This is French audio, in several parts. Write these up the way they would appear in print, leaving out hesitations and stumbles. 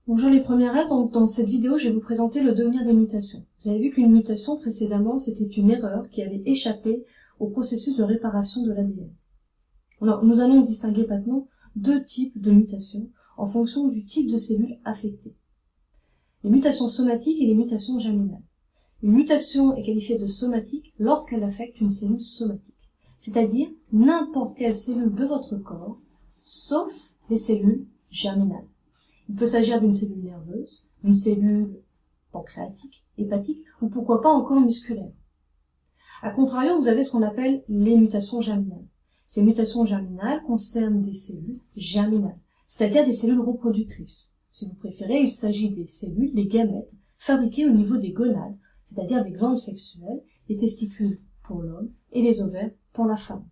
Bonjour les premières S, donc dans cette vidéo je vais vous présenter le devenir des mutations. Vous avez vu qu'une mutation précédemment c'était une erreur qui avait échappé au processus de réparation de l'ADN. Alors nous allons distinguer maintenant deux types de mutations en fonction du type de cellules affectées. Les mutations somatiques et les mutations germinales. Une mutation est qualifiée de somatique lorsqu'elle affecte une cellule somatique, c'est-à-dire n'importe quelle cellule de votre corps, sauf les cellules germinales. Il peut s'agir d'une cellule nerveuse, d'une cellule pancréatique, hépatique, ou pourquoi pas encore musculaire. A contrario, vous avez ce qu'on appelle les mutations germinales. Ces mutations germinales concernent des cellules germinales, c'est-à-dire des cellules reproductrices. Si vous préférez, il s'agit des cellules, des gamètes, fabriquées au niveau des gonades, c'est-à-dire des glandes sexuelles, les testicules pour l'homme et les ovaires pour la femme.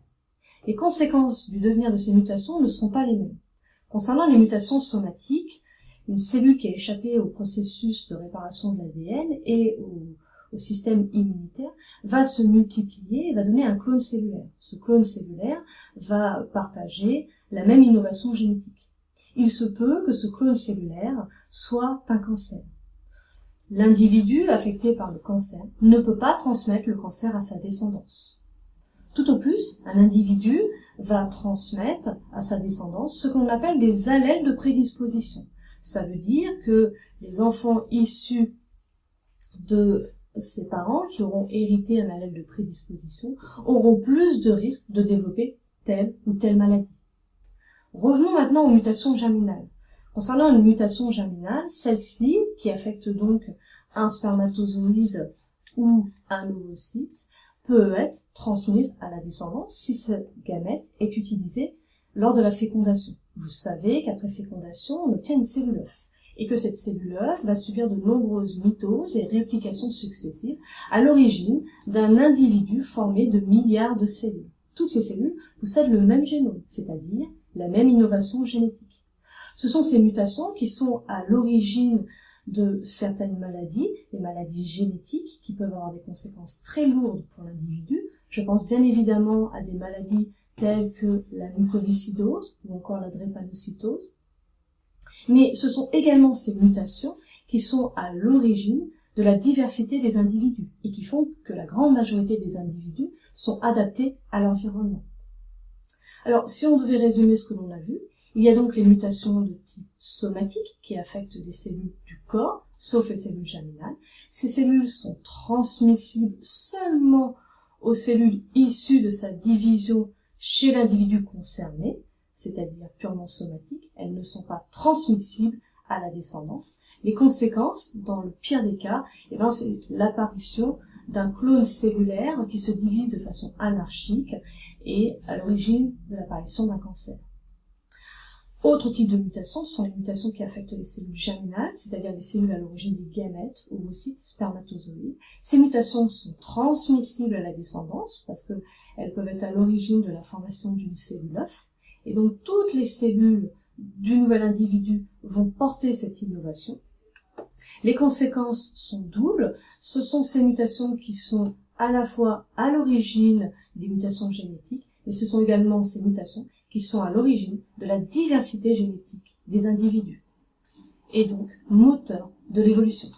Les conséquences du devenir de ces mutations ne seront pas les mêmes. Concernant les mutations somatiques, une cellule qui a échappé au processus de réparation de l'ADN et au système immunitaire va se multiplier et va donner un clone cellulaire. Ce clone cellulaire va partager la même innovation génétique. Il se peut que ce clone cellulaire soit un cancer. L'individu affecté par le cancer ne peut pas transmettre le cancer à sa descendance. Tout au plus, un individu va transmettre à sa descendance ce qu'on appelle des allèles de prédisposition. Ça veut dire que les enfants issus de ses parents qui auront hérité un allèle de prédisposition auront plus de risques de développer telle ou telle maladie. Revenons maintenant aux mutations germinales. Concernant une mutation germinale, celle-ci, qui affecte donc un spermatozoïde ou un ovocyte, peut être transmise à la descendance si ce gamète est utilisé lors de la fécondation. Vous savez qu'après fécondation, on obtient une cellule œuf et que cette cellule œuf va subir de nombreuses mitoses et réplications successives à l'origine d'un individu formé de milliards de cellules. Toutes ces cellules possèdent le même génome, c'est-à-dire la même innovation génétique. Ce sont ces mutations qui sont à l'origine de certaines maladies, les maladies génétiques qui peuvent avoir des conséquences très lourdes pour l'individu. Je pense bien évidemment à des maladies telles que la mucoviscidose ou encore la drépanocytose. Mais ce sont également ces mutations qui sont à l'origine de la diversité des individus et qui font que la grande majorité des individus sont adaptés à l'environnement. Alors, si on devait résumer ce que l'on a vu, il y a donc les mutations de type somatique qui affectent des cellules du corps, sauf les cellules germinales. Ces cellules sont transmissibles seulement aux cellules issues de sa division chez l'individu concerné, c'est-à-dire purement somatiques. Elles ne sont pas transmissibles à la descendance. Les conséquences, dans le pire des cas, c'est l'apparition d'un clone cellulaire qui se divise de façon anarchique et à l'origine de l'apparition d'un cancer. Autre type de mutations sont les mutations qui affectent les cellules germinales, c'est-à-dire les cellules à l'origine des gamètes, ovocytes, spermatozoïdes. Ces mutations sont transmissibles à la descendance parce qu'elles peuvent être à l'origine de la formation d'une cellule œuf. Et donc toutes les cellules du nouvel individu vont porter cette innovation. Les conséquences sont doubles. Ce sont ces mutations qui sont à la fois à l'origine des mutations génétiques, mais ce sont également ces mutations qui sont à l'origine de la diversité génétique des individus, et donc moteur de l'évolution.